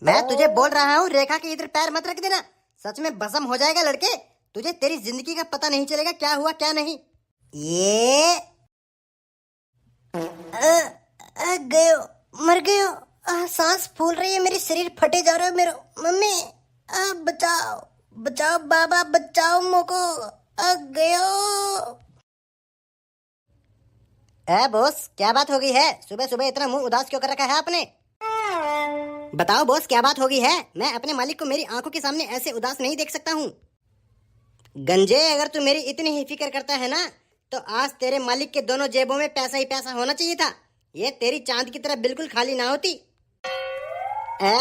मैं तुझे बोल रहा हूँ रेखा के इधर पैर मत रख देना, सच में भस्म हो जाएगा लड़के। तुझे तेरी जिंदगी का पता नहीं चलेगा क्या हुआ क्या नहीं। ये गयो, मर गयो। सांस फूल रही है, मेरी शरीर फटे जा रहा है मेरो। मम्मी बचाओ बचाओ बाबा बचाओ मोको। गयो। बॉस क्या बात हो गई है? सुबह सुबह इतना मुंह उदास क्यों कर रखा है आपने? बताओ बॉस क्या बात हो गई है? मैं अपने मालिक को मेरी आंखों के सामने ऐसे उदास नहीं देख सकता हूँ। गंजे अगर तू मेरी इतनी ही फिक्र करता है ना, तो आज तेरे मालिक के दोनों जेबों में पैसा ही पैसा होना चाहिए था। ये तेरी चांद की तरह बिल्कुल खाली ना होती।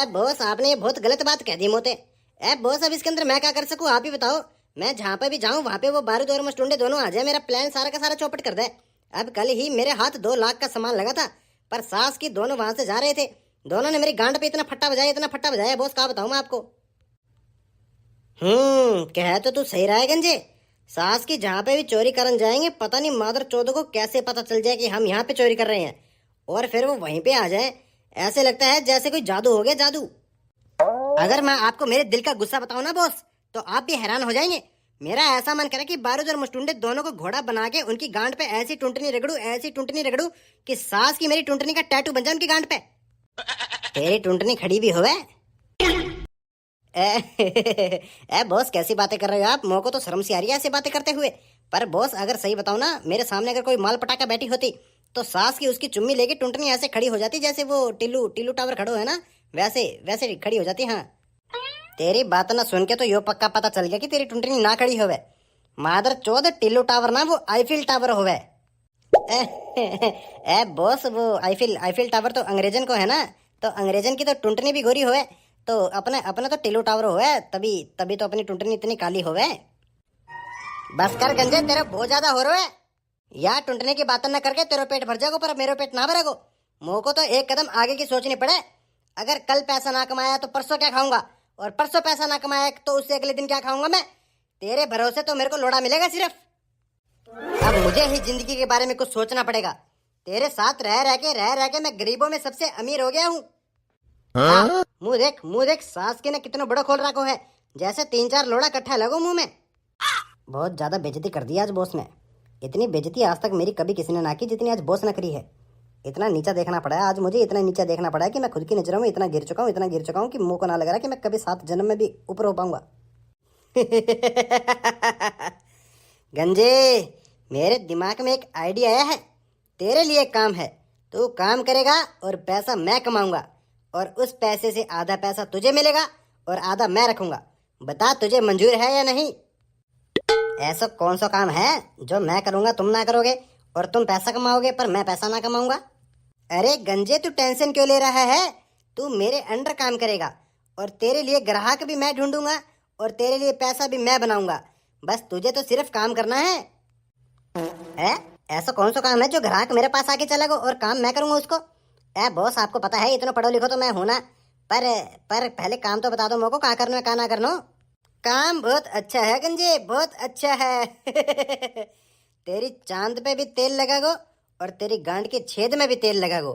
बॉस आपने ये बहुत गलत बात कह दी मोते। बॉस अब इसके अंदर मैं क्या कर सकूं, आप ही बताओ। मैं जहाँ पे भी जाऊं वहां पे वो बारूद और मस्टुंडे दोनों आ जाए, मेरा प्लान सारा का सारा चौपट कर दे। अब कल ही मेरे हाथ 2 लाख का सामान लगा था, पर सास की दोनों वहां से जा रहे थे, दोनों ने मेरी गांड पे इतना फट्टा बजाया, इतना फट्टा बजाया बॉस, क्या बताऊं मैं आपको। कह तो तू सही रहा है गंजे। सास की जहाँ पे भी चोरी करन जाएंगे, पता नहीं मादर चौधो को कैसे पता चल जाए कि हम यहाँ पे चोरी कर रहे हैं, और फिर वो वहीं पे आ जाए। ऐसे लगता है जैसे कोई जादू हो गया, जादू। अगर मैं आपको मेरे दिल का गुस्सा बताऊं ना बॉस, तो आप भी हैरान हो जाएंगे। मेरा ऐसा मन करे कि बारूद और मुस्टुंडे दोनों को घोड़ा बना के उनकी गांड पे ऐसी टुंटनी रगड़ू, ऐसी टुंटनी रगड़ू कि सास की मेरी टुंटनी का टैटू बन जाए उनकी गांड पे। तेरी टुंटनी खड़ी भी होवे। बॉस कैसी बातें कर रहे हो आप? मोको तो शर्म सी आ रही है ऐसी बातें करते हुए। पर बॉस अगर सही बताऊं ना, मेरे सामने अगर कोई माल पटाखा बैठी होती, तो सास की उसकी चुम्मी लेके टुंटनी ऐसे खड़ी हो जाती जैसे वो टिल्लू टिल्लू टावर खड़ो है ना, वैसे वैसे खड़ी हो जाती। हाँ, तेरी बात ना सुन के तो यो पक्का पता चल गया कि तेरी टुंटनी ना खड़ी होवे। मादर चौध टिल्लू टावर ना, वो आईफिल टावर होवे। बॉस वो आईफिल आईफिल टावर तो अंग्रेजन को है ना, तो अंग्रेजन की तो टुंटनी भी गोरी होवे, तो अपने अपने तो टिल्लू टावर होवे, तभी तभी तो अपनी टुंटनी इतनी काली होवे। बस कर गंजे, तेरे बहुत ज्यादा हो रहा है। या टुंटने की बात न करके तेरे पेट भर जाएगो, पर मेरे पेट ना भरेगो। मोको तो एक कदम आगे की सोचनी पड़े। अगर कल पैसा ना कमाया तो परसों क्या खाऊंगा, और परसों पैसा ना कमाया तो उससे अगले दिन क्या खाऊंगा मैं? तेरे भरोसे तो मेरे को लोड़ा मिलेगा सिर्फ। अब मुझे ही जिंदगी के बारे में कुछ सोचना पड़ेगा। तेरे साथ रह के मैं गरीबों में सबसे अमीर हो गया हूँ। हाँ, मुंह देख सास के ने कितना बड़ा खोल रखो है, जैसे 3-4 लोड़ा इकट्ठा लगो मुंह में। बहुत ज्यादा बेइज्जती कर दी आज बॉस ने। इतनी बेइज्जती आज तक मेरी कभी किसी ने ना की जितनी आज बॉस ने करी है। इतना नीचा देखना पड़ा है आज मुझे, इतना नीचा देखना पड़ा है कि मैं खुद की नजरों में इतना गिर चुका हूँ कि मुंह को ना लग रहा कि मैं कभी 7 जन्म में भी ऊपर हो पाऊंगा। गंजे, मेरे दिमाग में एक आइडिया आया है। तेरे लिए काम है, तू काम करेगा और पैसा मैं कमाऊंगा, और उस पैसे से आधा पैसा तुझे मिलेगा और आधा मैं रखूंगा। बता तुझे मंजूर है या नहीं? ऐसा कौन सा काम है जो मैं करूंगा तुम ना करोगे, और तुम पैसा कमाओगे पर मैं पैसा ना कमाऊंगा? अरे गंजे तू टेंशन क्यों ले रहा है? तू मेरे अंडर काम करेगा, और तेरे लिए ग्राहक भी मैं ढूंढूंगा, और तेरे लिए पैसा भी मैं बनाऊंगा। बस तुझे तो सिर्फ काम करना है। ऐसा कौन सा काम है जो ग्राहक मेरे पास आके चलेगा और काम मैं करूंगा उसको? बॉस आपको पता है इतना पढ़ो लिखो तो मैं हूं ना, पर पहले काम तो बता दो मेरे को, कहाँ करना है कहाँ ना करना। काम बहुत अच्छा है गंजे, बहुत अच्छा है। तेरी चांद पे भी तेल लगागो, और तेरी गांड के छेद में भी तेल लगागो।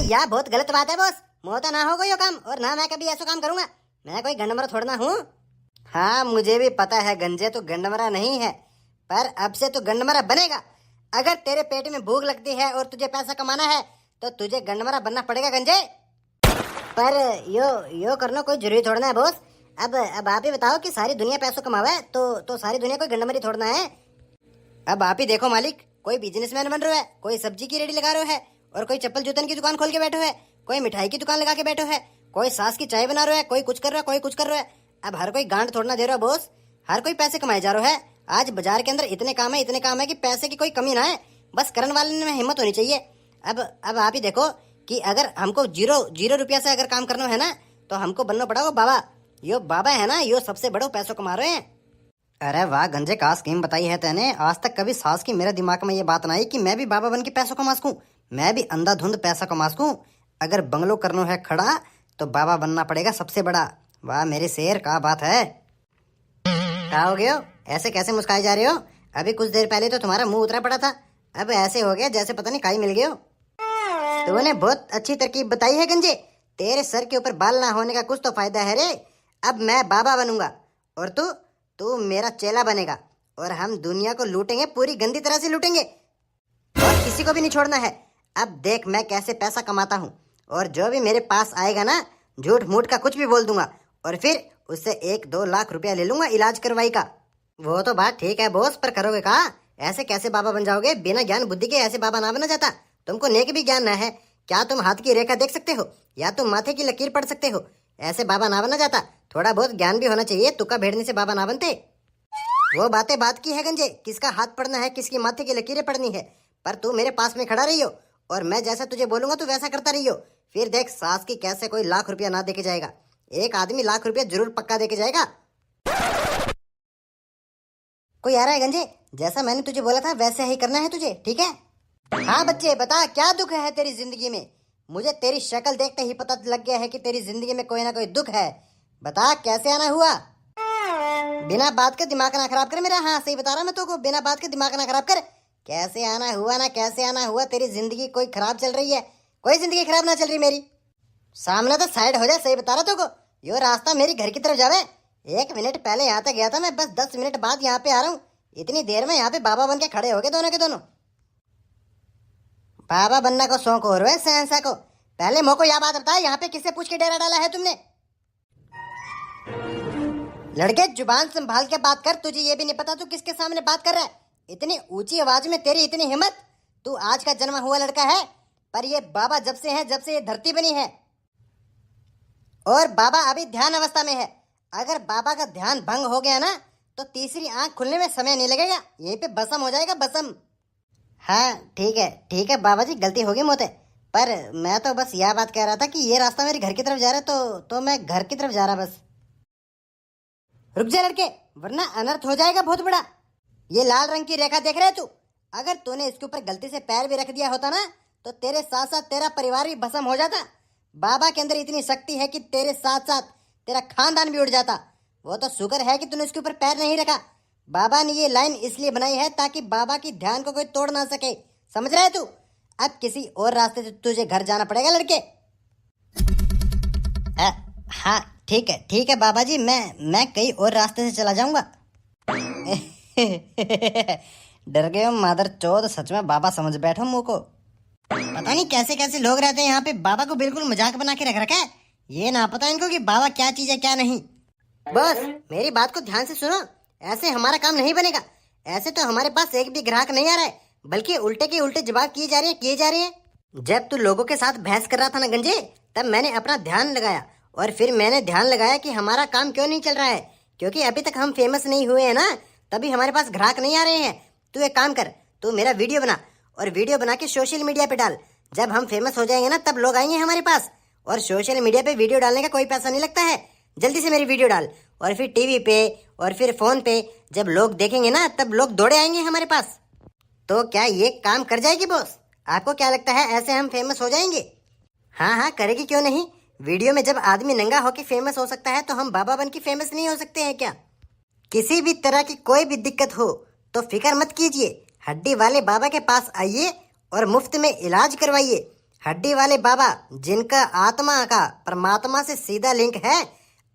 या बहुत गलत बात है बॉस, मोता ना होगा यो काम, और ना मैं कभी ऐसा काम करूंगा। मैं कोई गंडमरा थोड़ा ना हूँ। हाँ मुझे भी पता है गंजे, तू गंडमरा नहीं है, पर अब से तू गंडमरा बनेगा। अगर तेरे पेट में भूख लगती है और तुझे पैसा कमाना है, तो तुझे गंडमरा बनना पड़ेगा गंजे। पर यो करना कोई जरूरी थोड़ा है बॉस। अब आप ही बताओ कि सारी दुनिया पैसों कमावे, तो सारी दुनिया कोई गंडमरी थोड़ना है। अब आप ही देखो मालिक, कोई बिजनेसमैन बन रहा है, कोई सब्जी की रेडी लगा रहा है, और कोई चप्पल जूतन की दुकान खोल के बैठो है, कोई मिठाई की दुकान लगा के बैठो है, कोई सास की चाय बना रहा है, कोई कुछ कर रहा है, कोई कुछ कर रहा है। अब हर कोई गांड थोड़ना दे रहा है बॉस, हर कोई पैसे कमाए जा रहा है। आज बाजार के अंदर इतने काम है कि पैसे की कोई कमी ना है, बस करने वाले में हिम्मत होनी चाहिए। अब आप ही देखो कि अगर हमको जीरो रुपया से अगर काम करना है ना, तो हमको बनना पड़ा बाबा। यो बाबा है ना, यो सबसे बड़ो पैसों कमा रहे हैं। अरे वाह गंजे, का स्कीम बताई है तेने। आज तक कभी सास की मेरे दिमाग में ये बात ना आई कि मैं भी बाबा बन के पैसों कमा सकूं, मैं भी अंधाधुंध पैसा कमा सकूं। अगर बंगलो करना है खड़ा, तो बाबा बनना पड़ेगा सबसे बड़ा। वाह मेरे शेर, का बात है। क्या हो गया, ऐसे कैसे मुस्काए जा रहे हो? अभी कुछ देर पहले तो तुम्हारा मुंह उतरा पड़ा था, अब ऐसे हो गया जैसे पता नहीं काई मिल गए हो। तूने बहुत अच्छी तरकीब बताई है गंजे, तेरे सर के ऊपर बाल ना होने का कुछ तो फायदा है रे। अब मैं बाबा बनूंगा और तू तू मेरा चेला बनेगा और हम दुनिया को लूटेंगे, पूरी गंदी तरह से लूटेंगे और किसी को भी नहीं छोड़ना है। अब देख मैं कैसे पैसा कमाता हूँ और जो भी मेरे पास आएगा ना, झूठ मूठ का कुछ भी बोल दूंगा और फिर उससे 1-2 लाख रुपया ले लूंगा इलाज करवाई का। वो तो बात ठीक है बॉस, पर करोगे कहा? ऐसे कैसे बाबा बन जाओगे? बिना ज्ञान बुद्धि के ऐसे बाबा ना बना जाता। तुमको नेक भी ज्ञान ना है क्या? तुम हाथ की रेखा देख सकते हो या तुम माथे की लकीर पढ़ सकते हो? ऐसे बाबा ना बना जाता। थोड़ा बहुत ज्ञान भी होना चाहिए, तुक्का भेड़ने से बाबा ना बनते। वो बातें बात की है गंजे, किसका हाथ पढ़ना है, किसकी माथे की लकीरें पढ़नी है। पर तू मेरे पास में खड़ा रही हो और मैं जैसा तुझे बोलूंगा तू वैसा करता रही हो। फिर देख सास की कैसे कोई लाख रुपया ना देके जाएगा। एक आदमी लाख रुपया जरूर पक्का देके जाएगा। कोई आ रहा है गंजे? जैसा मैंने तुझे बोला था वैसे ही करना है तुझे, ठीक है? हाँ बच्चे बता, क्या दुख है तेरी जिंदगी में? मुझे तेरी शक्ल देखते ही पता लग गया है कि तेरी जिंदगी में कोई ना कोई दुख है। बता कैसे आना हुआ? बिना बात के दिमाग ना खराब कर मेरा। हाँ सही बता रहा मैं तुमको, बिना बात के दिमाग ना खराब कर। कैसे आना हुआ ना कैसे आना हुआ, तेरी जिंदगी कोई खराब चल रही है? कोई जिंदगी खराब ना चल रही मेरी। सामने तो साइड हो जाए, सही बता रहा तुमको। यो रास्ता मेरी घर की तरफ जावे। 1 मिनट पहले यहाँ तक गया था मैं, बस 10 मिनट बाद यहाँ पे आ रहा हूँ। इतनी देर में यहाँ पे बाबा बन के खड़े हो गए दोनों के दोनों। बाबा बनना को शौक हो रहा है सहनसा को। पहले मोको यह बात बता, यहाँ पे किससे पूछ के डेरा डाला है तुमने? लड़के जुबान संभाल के बात कर, तुझे ये भी नहीं पता तू किसके सामने बात कर रहा है? इतनी ऊंची आवाज में तेरी इतनी हिम्मत? तू आज का जन्मा हुआ लड़का है, पर ये बाबा जब से है, जब से ये धरती बनी है। और बाबा अभी ध्यान अवस्था में है। अगर बाबा का ध्यान भंग हो गया ना तो तीसरी आंख खुलने में समय नहीं लगेगा, यहीं पे भस्म हो जाएगा भस्म। हाँ ठीक है बाबा जी, गलती होगी मोते। पर मैं तो बस यह बात कह रहा था कि ये रास्ता मेरे घर की तरफ जा रहा है, तो मैं घर की तरफ जा रहा बस। रुक जा लड़के, वरना अनर्थ हो जाएगा बहुत बड़ा। ये लाल रंग की रेखा देख रहे तू? अगर तूने इसके ऊपर गलती से पैर भी रख दिया होता ना तो तेरे साथ साथ तेरा परिवार भी भस्म हो जाता। बाबा के अंदर इतनी शक्ति है कि तेरे साथ साथ तेरा खानदान भी उड़ जाता। वो तो शुक्र है कि तूने उसके ऊपर पैर नहीं रखा। बाबा ने ये लाइन इसलिए बनाई है ताकि बाबा की ध्यान को कोई तोड़ ना सके, समझ रहा है तू? अब किसी और रास्ते से तुझे घर जाना पड़ेगा लड़के। हाँ ठीक है बाबा जी, मैं कहीं और रास्ते से चला जाऊंगा। डर गए हो मादर चौथ, सच में बाबा समझ बैठो मुंह को। पता नहीं कैसे कैसे लोग रहते हैं यहाँ पे, बाबा को बिल्कुल मजाक बना के रख रखा है। ये ना पता इनको कि बाबा क्या चीज है क्या नहीं। बस मेरी बात को ध्यान से सुनो, ऐसे हमारा काम नहीं बनेगा। ऐसे तो हमारे पास एक भी ग्राहक नहीं आ रहा है, बल्कि उल्टे के उल्टे जवाब किए जा रहे हैं। जब तू लोगों के साथ बहस कर रहा था ना गंजे, तब मैंने अपना ध्यान लगाया और फिर मैंने ध्यान लगाया कि हमारा काम क्यों नहीं चल रहा है, क्योंकि अभी तक हम फेमस नहीं हुए हैं ना, तभी हमारे पास ग्राहक नहीं आ रहे हैं। तू एक काम कर, तू मेरा वीडियो बना और वीडियो बना के सोशल मीडिया पे डाल। जब हम फेमस हो जाएंगे ना तब लोग आएंगे हमारे पास। और सोशल मीडिया पे वीडियो डालने का कोई पैसा नहीं लगता है। जल्दी से मेरी वीडियो डाल और फिर टीवी पे और फिर फोन पे जब लोग देखेंगे ना तब लोग दौड़े आएंगे हमारे पास। तो क्या ये काम कर जाएगी बॉस? आपको क्या लगता है ऐसे हम फेमस हो जाएंगे? हाँ करेगी क्यों नहीं। वीडियो में जब आदमी नंगा होके फेमस हो सकता है तो हम बाबा बन के फेमस नहीं हो सकते हैं क्या? किसी भी तरह की कोई भी दिक्कत हो तो फिक्र मत कीजिए, हड्डी वाले बाबा के पास आइए और मुफ्त में इलाज करवाइए। हड्डी वाले बाबा जिनका आत्मा का परमात्मा से सीधा लिंक है,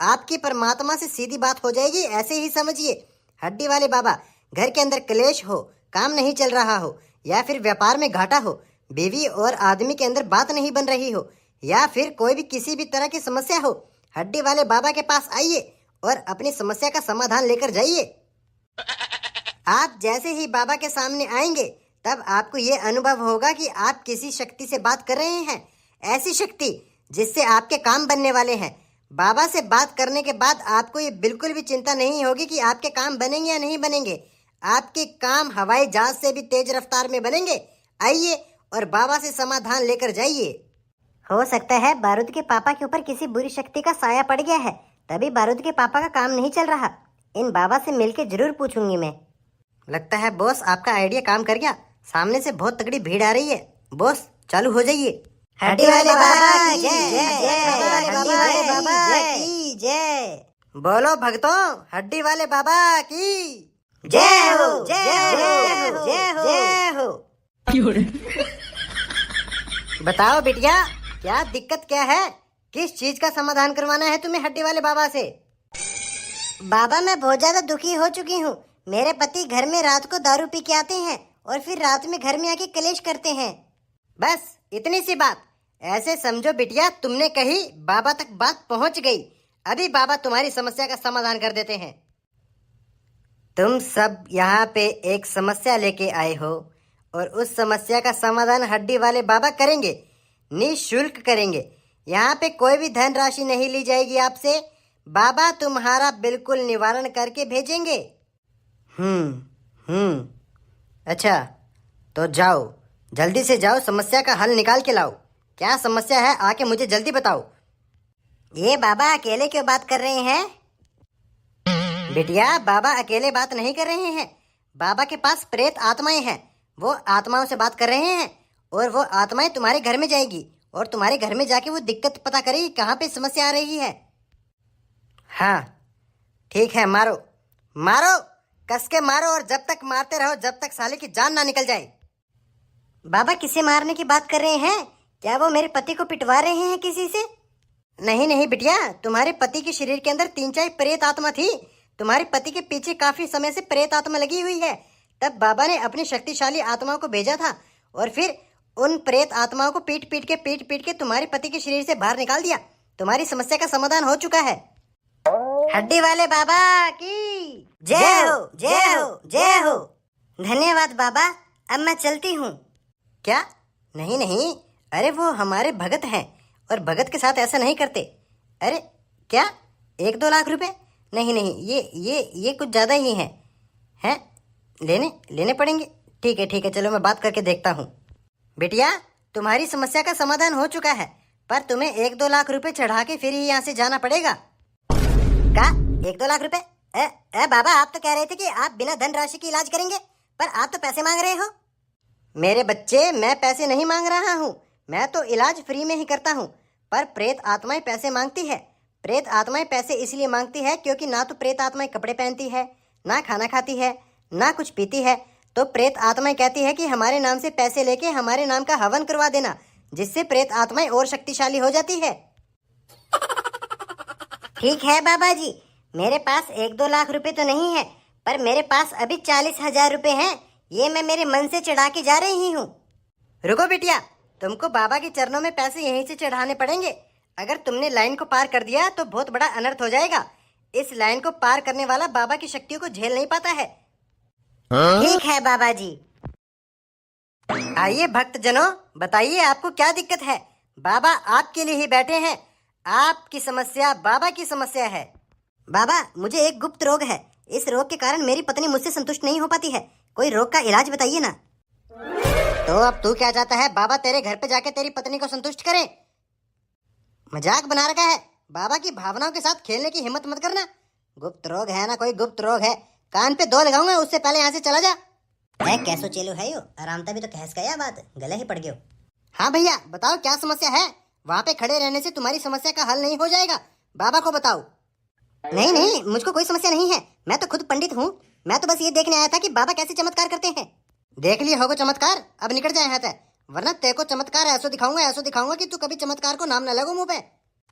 आपकी परमात्मा से सीधी बात हो जाएगी, ऐसे ही समझिए। हड्डी वाले बाबा, घर के अंदर क्लेश हो, काम नहीं चल रहा हो, या फिर व्यापार में घाटा हो, बीवी और आदमी के अंदर बात नहीं बन रही हो, या फिर कोई भी किसी भी तरह की समस्या हो, हड्डी वाले बाबा के पास आइए और अपनी समस्या का समाधान लेकर जाइए। आप जैसे ही बाबा के सामने आएंगे तब आपको ये अनुभव होगा कि आप किसी शक्ति से बात कर रहे हैं, ऐसी शक्ति जिससे आपके काम बनने वाले हैं। बाबा से बात करने के बाद आपको ये बिल्कुल भी चिंता नहीं होगी कि आपके काम बनेंगे या नहीं बनेंगे। आपके काम हवाई जहाज से भी तेज रफ्तार में बनेंगे। आइए और बाबा से समाधान लेकर जाइए। हो सकता है बारूद के पापा के ऊपर किसी बुरी शक्ति का साया पड़ गया है, तभी बारूद के पापा का काम नहीं चल रहा। इन बाबा से मिलके जरूर पूछूंगी मैं। लगता है बॉस आपका आइडिया काम कर गया। सामने से बहुत तगड़ी भीड़ आ रही है। बॉस चालू हो जाइए। हड्डी वाले बाबा की जय। बोलो भक्तों, हड्डी वाले बाबा की जय हो, जय हो, जय हो। बताओ बिटिया, क्या दिक्कत क्या है? किस चीज का समाधान करवाना है तुम्हें हड्डी वाले बाबा से? बाबा मैं बहुत ज्यादा दुखी हो चुकी हूँ। मेरे पति घर में रात को दारू पी के आते हैं और फिर रात में घर में आके कलेश करते हैं। बस इतनी सी बात। ऐसे समझो बिटिया, तुमने कही बाबा तक बात पहुंच गई। अभी बाबा तुम्हारी समस्या का समाधान कर देते हैं। तुम सब यहाँ पे एक समस्या लेके आए हो और उस समस्या का समाधान हड्डी वाले बाबा करेंगे, निःशुल्क करेंगे। यहाँ पे कोई भी धनराशि नहीं ली जाएगी आपसे। बाबा तुम्हारा बिल्कुल निवारण करके भेजेंगे। अच्छा, तो जाओ, जल्दी से जाओ, समस्या का हल निकाल के लाओ। क्या समस्या है आके मुझे जल्दी बताओ। ये बाबा अकेले क्यों बात कर रहे हैं? बिटिया, बाबा अकेले बात नहीं कर रहे हैं। बाबा के पास प्रेत आत्माएं हैं। वो आत्माओं से बात कर रहे हैं और वो आत्माएं तुम्हारे घर में जाएगी और तुम्हारे घर में जाके वो दिक्कत पता करेगी कहाँ पे समस्या आ रही है। हाँ ठीक है, मारो मारो, कस के मारो और जब तक मारते रहो जब तक साले की जान ना निकल जाए। बाबा किसे मारने की बात कर रहे हैं? क्या वो मेरे पति को पिटवा रहे हैं किसी से? नहीं नहीं बिटिया, तुम्हारे पति के शरीर के अंदर 3-4 प्रेत आत्मा थी। तुम्हारे पति के पीछे काफी समय से प्रेत आत्मा लगी हुई है। तब बाबा ने अपनी शक्तिशाली आत्माओं को भेजा था और फिर उन प्रेत आत्माओं को पीट पीट के तुम्हारे पति के शरीर से बाहर निकाल दिया। तुम्हारी समस्या का समाधान हो चुका है। हड्डी वाले बाबा की जय हो, जय हो, जय हो। धन्यवाद बाबा, अब मैं चलती हूँ। क्या? नहीं नहीं, अरे वो हमारे भगत हैं और भगत के साथ ऐसा नहीं करते। अरे क्या 1-2 लाख रुपए? नहीं नहीं, ये कुछ ज़्यादा ही हैं। लेने पड़ेंगे। ठीक है, चलो मैं बात करके देखता हूँ। बिटिया, तुम्हारी समस्या का समाधान हो चुका है, पर तुम्हें 1-2 लाख रुपए चढ़ा के फिर ही यहाँ से जाना पड़ेगा। क्या 1-2 लाख रुपए? बाबा, आप तो कह रहे थे कि आप बिना धनराशि के इलाज करेंगे, पर आप तो पैसे मांग रहे हो। मेरे बच्चे, मैं पैसे नहीं मांग रहा हूँ। मैं तो इलाज फ्री में ही करता हूँ, पर प्रेत आत्माएं पैसे मांगती है। प्रेत आत्माएं पैसे इसलिए मांगती है क्योंकि ना तो प्रेत आत्माएं कपड़े पहनती है, ना खाना खाती है, ना कुछ पीती है। तो प्रेत आत्माएं कहती है कि हमारे नाम से पैसे लेके हमारे नाम का हवन करवा देना, जिससे प्रेत आत्माएं और शक्तिशाली हो जाती है। ठीक है बाबा जी, मेरे पास 1-2 लाख रुपए तो नहीं है, पर मेरे पास अभी 40,000 रुपए हैं। ये मैं मेरे मन से चढ़ा के जा रही हूँ। रुको बिटिया, तुमको बाबा के चरणों में पैसे यहीं से चढ़ाने पड़ेंगे। अगर तुमने लाइन को पार कर दिया तो बहुत बड़ा अनर्थ हो जाएगा। इस लाइन को पार करने वाला बाबा की शक्तियों को झेल नहीं पाता है। ठीक है बाबा जी। आइए भक्तजनों, बताइए आपको क्या दिक्कत है। बाबा आपके लिए ही बैठे हैं। आपकी समस्या बाबा की समस्या है। बाबा, मुझे एक गुप्त रोग है। इस रोग के कारण मेरी पत्नी मुझसे संतुष्ट नहीं हो पाती है। कोई रोग का इलाज बताइए ना। तो अब तू क्या चाहता है? बाबा तेरे घर पे जाके तेरी पत्नी को संतुष्ट करें? मजाक बना रखा है। बाबा की भावनाओं के साथ खेलने की हिम्मत मत करना। गुप्त रोग है ना, कोई गुप्त रोग है। कान पे 2 लगाऊंगा, उससे पहले यहाँ से चला जा। कैसो चेलो है यो, आरामता भी तो कहस गया बात, गले ही पड़ गयो। हाँ भैया, बताओ क्या समस्या है। वहाँ पे खड़े रहने से तुम्हारी समस्या का हल नहीं हो जाएगा। बाबा को बताओ। नहीं नहीं, मुझको कोई समस्या नहीं है। मैं तो खुद पंडित हूँ। मैं तो बस ये देखने आया था कि बाबा कैसे चमत्कार करते हैं। देख लिए होगा चमत्कार, अब निकल जाए यहाँ से, वरना तेरे को चमत्कार ऐसो दिखाऊंगा कि तू कभी चमत्कार को नाम न लगो मुंह पे।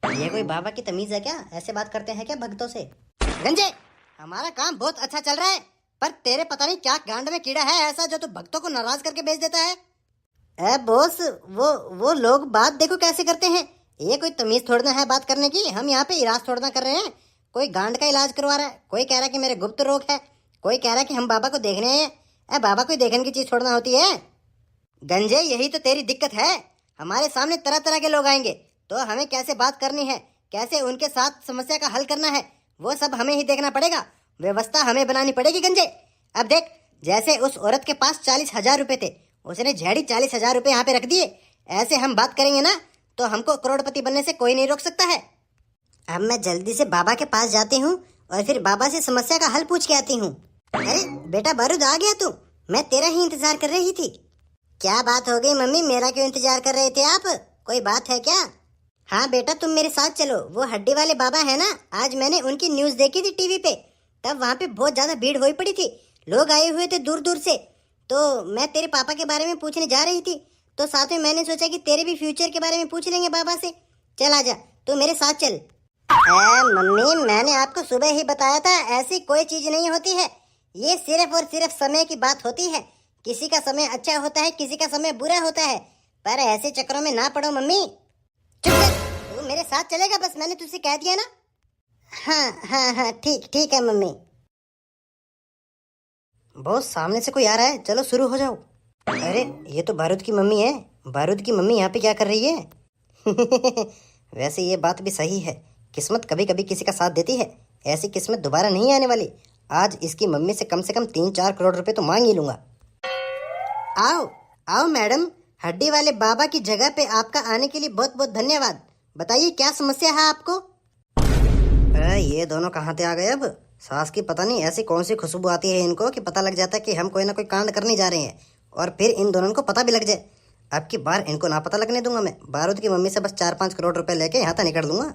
ये कोई बाबा की तमीज है क्या? ऐसे बात करते हैं क्या भक्तों से? गंजे, हमारा काम बहुत अच्छा चल रहा है, पर तेरे पता नहीं क्या गांड में कीड़ा है ऐसा जो तू भक्तों को नाराज करके भेज देता है। ए बॉस, वो लोग बात देखो कैसे करते हैं। ये कोई तमीज थोड़ना है बात करने की। हम यहाँ पे इलाज थोड़ना कर रहे हैं। कोई गांड का इलाज करवा रहा है, कोई कह रहा है कि मेरे गुप्त रोग है, कोई कह रहा है कि हम बाबा को देखने आए हैं। बाबा को देखने की चीज छोड़ना होती है। गंजे, यही तो तेरी दिक्कत है। हमारे सामने तरह तरह के लोग आएंगे तो हमें कैसे बात करनी है, कैसे उनके साथ समस्या का हल करना है, वो सब हमें ही देखना पड़ेगा। व्यवस्था हमें बनानी पड़ेगी गंजे। अब देख, जैसे उस औरत के पास 40,000 रुपए थे, उसने झेड़ी 40,000 रुपए यहाँ पे रख दिए। ऐसे हम बात करेंगे ना तो हमको करोड़पति बनने से कोई नहीं रोक सकता है। अब मैं जल्दी से बाबा के पास जाती हूँ और फिर बाबा से समस्या का हल पूछ के आती हूँ। अरे बेटा बारूद, आ गया तू? मैं तेरा ही इंतजार कर रही थी। क्या बात हो गई मम्मी, मेरा क्यों इंतजार कर रहे थे आप? कोई बात है क्या? हाँ बेटा, तुम मेरे साथ चलो। वो हड्डी वाले बाबा है ना, आज मैंने उनकी न्यूज देखी थी टीवी पे। तब वहाँ पे बहुत ज्यादा भीड़ हुई पड़ी थी, लोग आए हुए थे दूर दूर से। तो मैं तेरे पापा के बारे में पूछने जा रही थी, तो साथ में मैंने सोचा कि तेरे भी फ्यूचर के बारे में पूछ लेंगे बाबा से। चल आजा, तू मेरे साथ चल। मम्मी मैंने आपको सुबह ही बताया था ऐसी कोई चीज नहीं होती है, ये सिर्फ और सिर्फ समय की बात होती है। किसी का समय अच्छा होता है, किसी का समय बुरा होता है, पर ऐसे चक्करों में ना पड़ो मम्मी। चुप कर, तू मेरे साथ चलेगा बस, मैंने तुझसे कह दिया ना। हाँ हाँ हाँ ठीक ठीक है मम्मी। बहुत सामने से कोई आ रहा है, चलो शुरू हो जाओ। अरे ये तो बारूद की मम्मी है। बारूद की मम्मी यहाँ पे क्या कर रही है? वैसे ये बात भी सही है, किस्मत कभी कभी किसी का साथ देती है। ऐसी किस्मत दोबारा नहीं आने वाली। आज इसकी मम्मी से कम 3-4 करोड़ रुपए तो मांग ही लूंगा। आओ आओ मैडम, हड्डी वाले बाबा की जगह पे आपका आने के लिए बहुत बहुत धन्यवाद। बताइए क्या समस्या है आपको? ये दोनों कहाँ से आ गए अब? सास की पता नहीं ऐसी कौन सी खुशबू आती है इनको कि पता लग जाता है कि हम कोई ना कोई कांड करने जा रहे हैं, और फिर इन दोनों को पता भी लग जाए। अब की बार इनको ना पता लगने दूंगा मैं। बारूद की मम्मी से बस 4-5 करोड़ रुपए लेके यहाँ तक निकल दूंगा।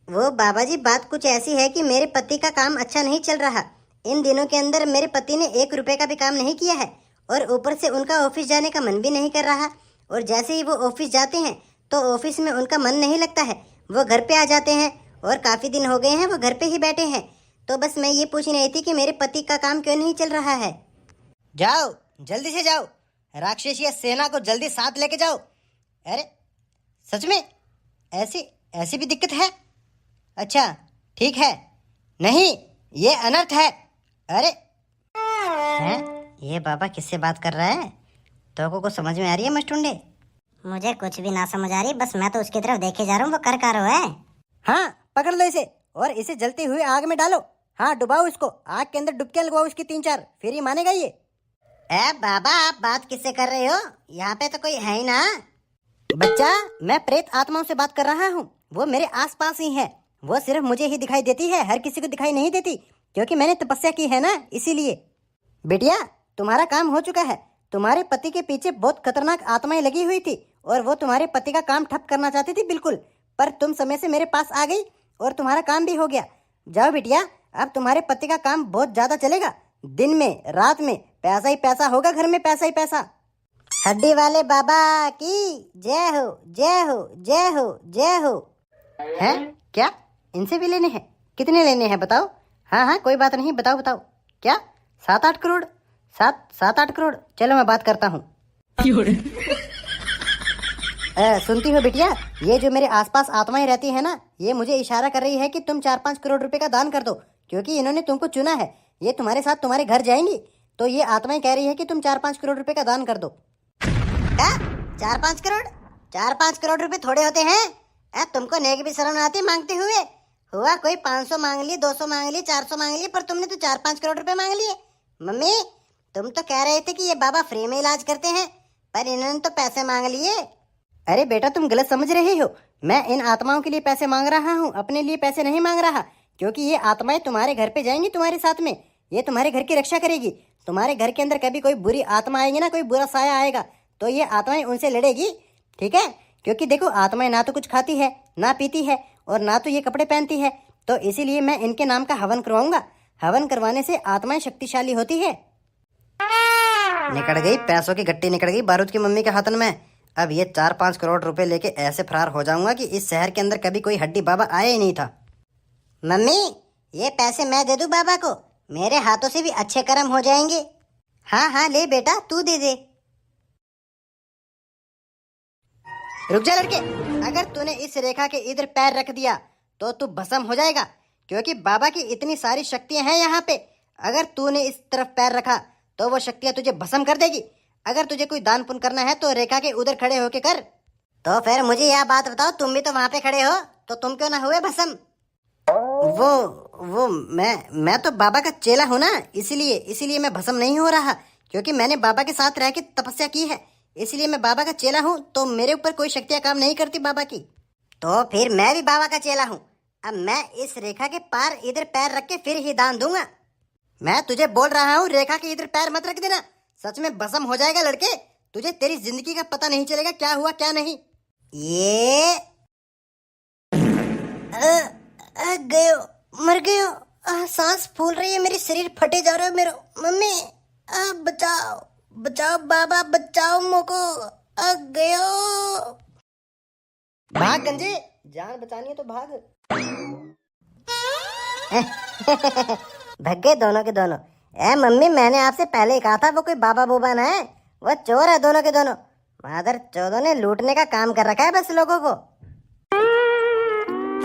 वो बाबा जी बात कुछ ऐसी है कि मेरे पति का काम अच्छा नहीं चल रहा। इन दिनों के अंदर मेरे पति ने 1 रुपए का भी काम नहीं किया है, और ऊपर से उनका ऑफिस जाने का मन भी नहीं कर रहा। और जैसे ही वो ऑफिस जाते हैं तो ऑफिस में उनका मन नहीं लगता है, वो घर पे आ जाते हैं, और काफ़ी दिन हो गए हैं वो घर पे ही बैठे हैं। तो बस मैं ये पूछनी रही थी कि मेरे पति का काम क्यों नहीं चल रहा है। जाओ जल्दी से जाओ, राक्षसीय सेना को जल्दी साथ लेके जाओ। अरे सच में ऐसी ऐसी भी दिक्कत है? अच्छा ठीक है, नहीं ये अनर्थ है। अरे हैं, ये बाबा किससे बात कर रहा है? तो को समझ में आ रही है मस्टुंडे? मुझे कुछ भी ना समझ आ रही, बस मैं तो उसकी तरफ देखे जा रहा हूँ, वो कर रहा है। हाँ पकड़ लो इसे और इसे जलती हुई आग में डालो। हाँ डुबाओ इसको, आग के अंदर डुबकियां लगवाओ इसकी 3-4, फिर ही मानेगा ये। ए बाबा आप बात किससे कर रहे हो? यहाँ पे तो कोई है ही ना। बच्चा मैं प्रेत आत्माओं से बात कर रहा हूँ, वो मेरे आसपास ही है। वो सिर्फ मुझे ही दिखाई देती है, हर किसी को दिखाई नहीं देती, क्योंकि मैंने तपस्या की है ना, इसीलिए। बेटिया तुम्हारा काम हो चुका है। तुम्हारे पति के पीछे बहुत खतरनाक आत्माएं लगी हुई थी, और वो तुम्हारे पति का काम ठप करना चाहती थी बिल्कुल, पर तुम समय से मेरे पास आ गई और तुम्हारा काम भी हो गया। जाओ बिटिया, अब तुम्हारे पति का काम बहुत ज्यादा चलेगा। दिन में रात में पैसा ही पैसा होगा, घर में पैसा ही पैसा। हड्डी वाले बाबा की जय हो जय हो जय हो जय हो। हैं क्या इनसे भी लेने हैं? कितने लेने हैं बताओ? हाँ हाँ कोई बात नहीं, बताओ बताओ। क्या 7-8 करोड़? 7-8 करोड़, चलो मैं बात करता हूँ। सुनती हो बिटिया, ये जो मेरे आसपास आत्माएं रहती है ना, ये मुझे इशारा कर रही है कि तुम 4-5 करोड़ रुपए का दान कर दो, क्योंकि इन्होंने तुमको चुना है। ये तुम्हारे साथ तुम्हारे घर जाएंगी, तो ये आत्माएं कह रही है कि तुम 4-5 करोड़ रुपए का दान कर दो। 4-5 करोड़? 4-5 करोड़ रुपए थोड़े होते हैं? तुमको नेक भी शर्म आती मांगते हुए? हुआ कोई 500 मांग लिए, 200 मांग लिए, 400 मांग लिए, पर तुमने तो 4-5 करोड़ रुपए मांग लिए। मम्मी तुम तो कह रहे थे कि ये बाबा फ्री में इलाज करते हैं, पर इन्होंने तो पैसे मांग लिए। अरे बेटा तुम गलत समझ रहे हो, मैं इन आत्माओं के लिए पैसे मांग रहा हूँ, अपने लिए पैसे नहीं मांग रहा। क्योंकि ये आत्माएं तुम्हारे घर पे जाएंगी तुम्हारे साथ में, ये तुम्हारे घर की रक्षा करेगी। तुम्हारे घर के अंदर कभी कोई बुरी आत्मा आएगी ना, कोई बुरा साया आएगा, तो ये आत्माएं उनसे लड़ेगी, ठीक है? क्योंकि देखो आत्माएं ना तो कुछ खाती है, ना पीती है, और ना तो ये कपड़े पहनती है, तो इसीलिए मैं इनके नाम का हवन करवाऊंगा। हवन करवाने से आत्माएं शक्तिशाली होती है। निकल गई पैसों की गट्टी, निकल गई बारूद की मम्मी के हाथन में। अब ये 4-5 करोड़ रुपए लेके ऐसे फरार हो जाऊंगा कि इस शहर के अंदर कभी कोई हड्डी बाबा आया ही नहीं था। मम्मी ये पैसे मैं दे दूं बाबा को? मेरे हाथों से भी अच्छे कर्म हो जाएंगे। हाँ हाँ ले बेटा तू दे दे। रुक जा लड़के, अगर तूने इस रेखा के इधर पैर रख दिया तो तू भस्म हो जाएगा, क्योंकि बाबा की इतनी सारी शक्तियां हैं यहाँ पे। अगर तूने इस तरफ पैर रखा तो वो शक्तियां तुझे भस्म कर देगी। अगर तुझे कोई दान पुण्य करना है तो रेखा के उधर खड़े होके कर। तो फिर मुझे यह बात बताओ, तुम भी तो वहां पे खड़े हो, तो तुम क्यों ना हुए भस्म? वो मैं तो बाबा का चेला हूं ना, इसीलिए मैं भस्म नहीं हो रहा, क्योंकि मैंने बाबा के साथ रह के तपस्या की है, इसलिए मैं बाबा का चेला हूं, तो मेरे ऊपर कोई शक्तियां काम नहीं करती बाबा की। तो फिर मैं भी बाबा का चेला हूं। अब मैं इस रेखा के पार इधर पैर रख के फिर ही दान दूंगा। मैं तुझे बोल रहा हूँ रेखा के इधर पैर मत रख देना, सच में भस्म हो जाएगा लड़के। तुझे तेरी जिंदगी का पता नहीं चलेगा क्या हुआ क्या नहीं। ये गयो, मर गयो। सांस फूल रही है मेरी, शरीर फटे जा रहा है मेरा। मम्मी बचाओ बचाओ बाबा, बचाओ मोको। गयो। भाग गंजे, जान बचानी है तो भाग। भग गए दोनों के दोनों। ए मम्मी, मैंने आपसे पहले ही कहा था वो कोई बाबा बूबा ना है, वो चोर है दोनों के दोनों। मादर चौधों ने लूटने का काम कर रखा है बस लोगों को।